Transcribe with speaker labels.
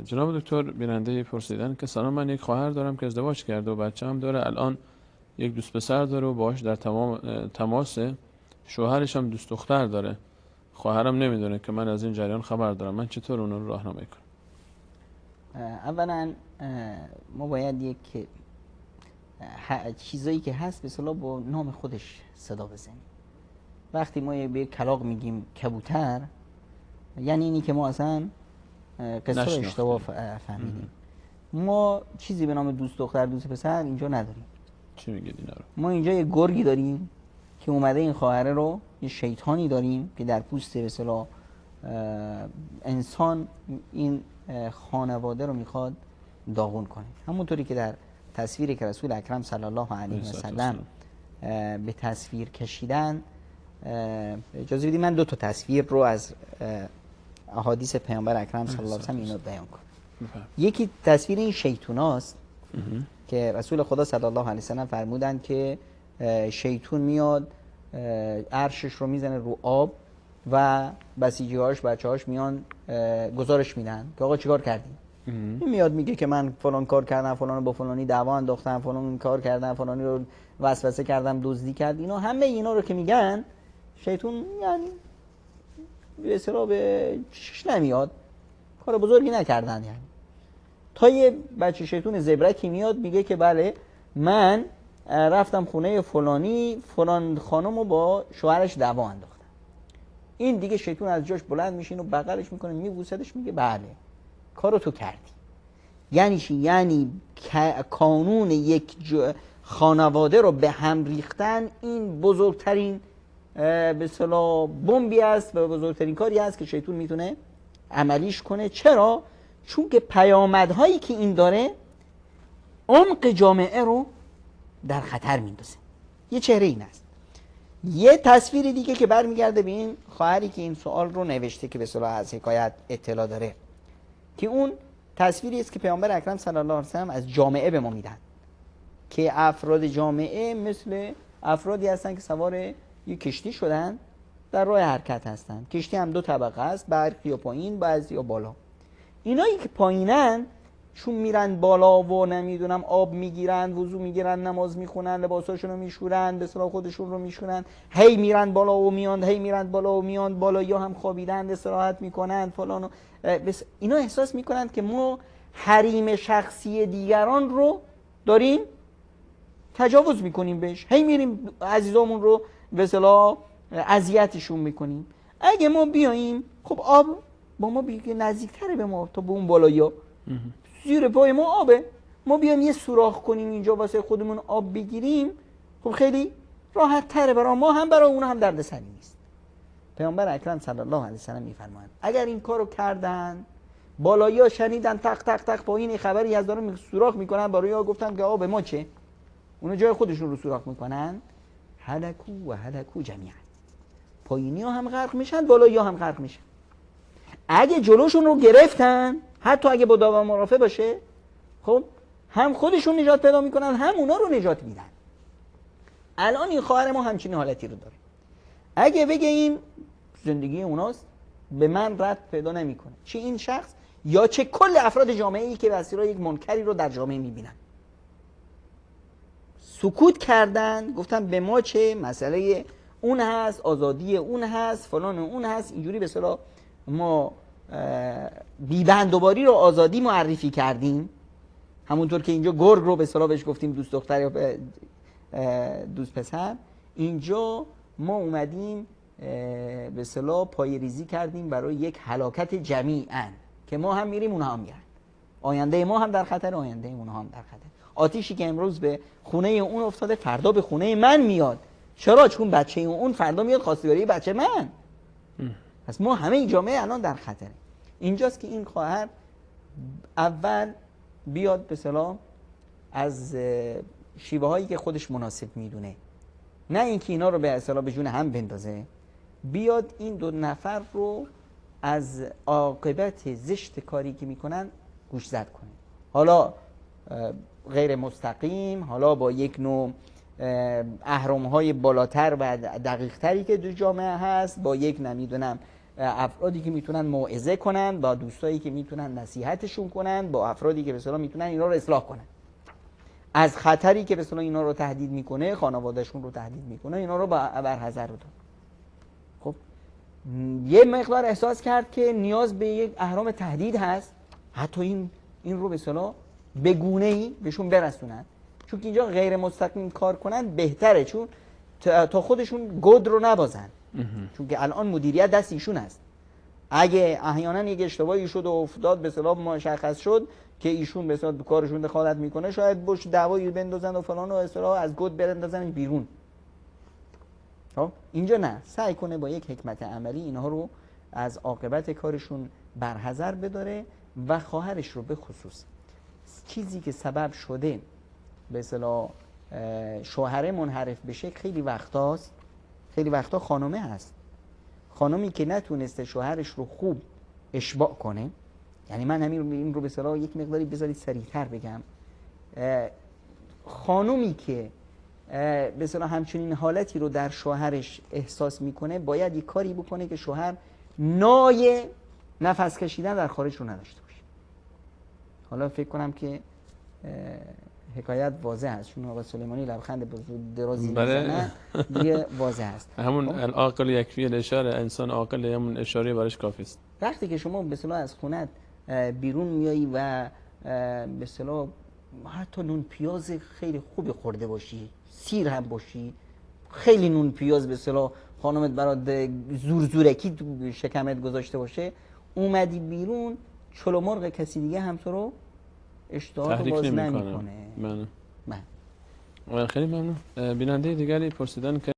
Speaker 1: جناب دکتر، بیننده پرسیدن که سلام، من یک خواهر دارم که ازدواج کرده و بچه هم داره، الان یک دوست پسر داره و باهاش در تماسه. شوهرش هم دوست دختر داره. خواهرم نمیدونه که من از این جریان خبر دارم. من چطور اون رو راهنمایی کنم؟
Speaker 2: اولا ما باید یک چیزایی که هست به اصطلاح با نام خودش صدا بزنیم. وقتی ما به کلاغ میگیم کبوتر، یعنی اینی که ما اصلا قصه رو اشتباه فهمیدیم. ما چیزی به نام دوست دختر دوست پسر اینجا نداریم.
Speaker 1: چی میگید اینا رو؟
Speaker 2: ما اینجا یه گرگی داریم که اومده این خواهره رو، یه شیطانی داریم که در پوست به اصطلاح انسان این خانواده رو میخواد داغون کنه. همونطوری که در تصویری که رسول اکرم صلی الله علیه و سلم به تصویر کشیدن، اجازه بدید من 2 تا تصویر رو از احادیث پیامبر اکرم صلی الله علیه و سلم اینو بیان کنم. یکی تصویر این شیطوناست که رسول خدا صلی الله علیه و سلم فرمودن که شیطون میاد عرشش رو میزنه رو آب و بسیجی‌هاش بچه‌هاش میان گزارش میدن که آقا چیکار کردی؟ این میاد میگه که من فلان کار کردم، فلان رو با فلانی دعوا انداختم، فلان کار کردم، فلانی رو وسوسه کردم، دزدی کرد. اینا همه اینا رو که میگن، شیطون یعنی به اصطلاح به چشش نمیاد، کار بزرگی نکردن. یعنی تا یه بچه شیطون زبرکی میاد میگه که بله من رفتم خونه فلانی، فلان خانم رو با شوهرش دعوا انداختم. این دیگه شیطون از جاش بلند میشین و بغلش میکنه، میبوسدش، میگه بله کارو تو کردی. یعنی چی؟ یعنی کانون یک خانواده رو به هم ریختن این بزرگترین به اصطلاح بمبی است و بزرگترین کاری است که شیطون میتونه عملیش کنه. چرا؟ چون که پیامدهایی که این داره عمق جامعه رو در خطر میندازه. یه چهره این است. یه تصویر دیگه که برمیگرده به این خواهری که این سوال رو نوشته که به اصطلاح از حکایت اطلاع داره، که اون تصویری است که پیامبر اکرم صلی الله علیه و سلم از جامعه به ما میدن که افراد جامعه مثل افرادی هستن که سوار یک کشتی شدن، در راه حرکت هستن. کشتی هم 2 طبقه است، برخی یا پایین، بعضی یا بالا. اینایی که پایینن چون میرن بالا و نمیدونم آب میگیرن، وضو میگیرن، نماز میخونن، لباساشون رو میشورن، به اصطلاح خودشون رو میشورن، هی میرن بالا و میان، هی میرن بالا و میان، بالا یا هم خوابیدن، استراحت میکنن فلانو. اینا احساس میکنن که ما حریم شخصی دیگران رو داریم تجاوز میکنیم بهش، هی میریم عزیزامون رو به اصطلاح اذیتشون میکنیم. اگه ما بیاییم، خب آب با ما نزدیکتره به ما تا به اون بالایی، زیر پای ما آبه، ما بیایم یه سوراخ کنیم اینجا واسه خودمون آب بگیریم، خب خیلی راحت تره برای ما هم برای اون هم دردسری نیست. پیامبر اکرم صلی الله علیه و سلم میفرمایند اگر این کارو کردن، بالایی‌ها شنیدن تق تق تق پایین خبری از دارن سوراخ میکنن، بالایی‌ها گفتن که آب ما چه، اونو جای خودشون رو سوراخ میکنن، هلکو و هلکو جمیعا، پایینی‌ها هم غرق میشن، بالایی‌ها هم غرق میشن. اگه جلوشون رو گرفتن، حتی اگه با داو مرافع باشه، خب هم خودشون نجات پیدا میکنن، هم اونا رو نجات میدن. الان این خواهر ما همچین حالتی رو داره. اگه بگه این زندگی اوناست، به من رد پیدا نمیکنه، چه این شخص یا چه کل افراد جامعه ای که بسیار یک منکری رو در جامعه میبینن. سکوت کردن، گفتن به ما چه، مسئله اون هست، آزادی اون هست، فلان اون هست، اینجوری به اصطلاح ما بیبندوباری رو آزادی معرفی کردیم. همونطور که اینجا گرگ رو به اصطلاح بهش گفتیم دوست دختر یا دوست پسر، اینجا ما اومدیم به اصطلاح پایه‌ریزی کردیم برای یک هلاکت جمیعاً که ما هم میریم اونها هم میرن، آینده ما هم در خطر، آینده اونها هم در خطر. آتیشی که امروز به خونه اون افتاده فردا به خونه من میاد. چرا؟ چون بچه اون فردا میاد خواستگاری بچه من. پس ما همه این جامعه الان در خطره. اینجاست که این خواهر اول بیاد به اصطلاح از شیوه هایی که خودش مناسب میدونه، نه اینکه اینا رو به اصطلاح به جون هم بندازه، بیاد این 2 نفر رو از عاقبت زشت کاری که میکنن گوشزد کنه. حالا غیر مستقیم، حالا با یک نوع اهرم‌های بالاتر و دقیق‌تری که دو جامعه هست، با یک نمیدونم افرادی که میتونن موعظه کنن، با دوستایی که میتونن نصیحتشون کنن، با افرادی که به اصطلاح میتونن اینا رو اصلاح کنن، از خطری که به اصطلاح اینا رو تهدید میکنه، خانوادهشون رو تهدید میکنه، اینا رو برحذر بدن. خب یه مقدار احساس کرد که نیاز به یک اهرام تهدید هست، حتی این رو به اصطلاح به گونه‌ای بهشون برسونن، چون که اینجا غیر مستقیم کار کنن بهتره، چون تا خودشون گد رو نبازن، چون که الان مدیریت دست ایشون است. اگه احیانا یک اشتباهی شد و افتاد به اصطلاح مشخص شد که ایشون به اصطلاح کارشون دخالت میکنه، شاید باش دعوایی بندازن و فلان و اصطلاح از گد برندازن بیرون. خب اینجا نه، سعی کنه با یک حکمت عملی اینها رو از عاقبت کارشون برحذر بداره و خواهرش رو به خصوص چیزی که سبب شده به اصطلاح شوهره منحرف بشه، خیلی وقتا خانمه هست. خانمی که نتونسته شوهرش رو خوب اشباع کنه، یعنی من این رو به اصطلاح یک مقداری بذارید سریعتر بگم، خانمی که به اصطلاح همچنین حالتی رو در شوهرش احساس میکنه، باید یک کاری بکنه که شوهر نای نفس کشیدن در خارج رو نداشته باشه. حالا فکر کنم که حکایت واضح هست، چون آقای سلیمانی لبخند درازی میزنه دیگه واضح هست.
Speaker 1: همون العاقل یکفی الاشاره، انسان عاقل همون اشاره براش کافی است.
Speaker 2: وقتی که شما به اصطلاح از خونت بیرون میایی و به اصطلاح حتی نون پیاز خیلی خوبی خورده باشی، سیر هم باشی، خیلی نون پیاز به اصطلاح خانمت برات زورکی تو شکمت گذاشته باشه، اومدی بیرون چلو مرغ کسی دیگه هم تو رو اشتها رو باز نمیکنه.
Speaker 1: من خیلی ممنون. بیننده دیگری پرسیدن که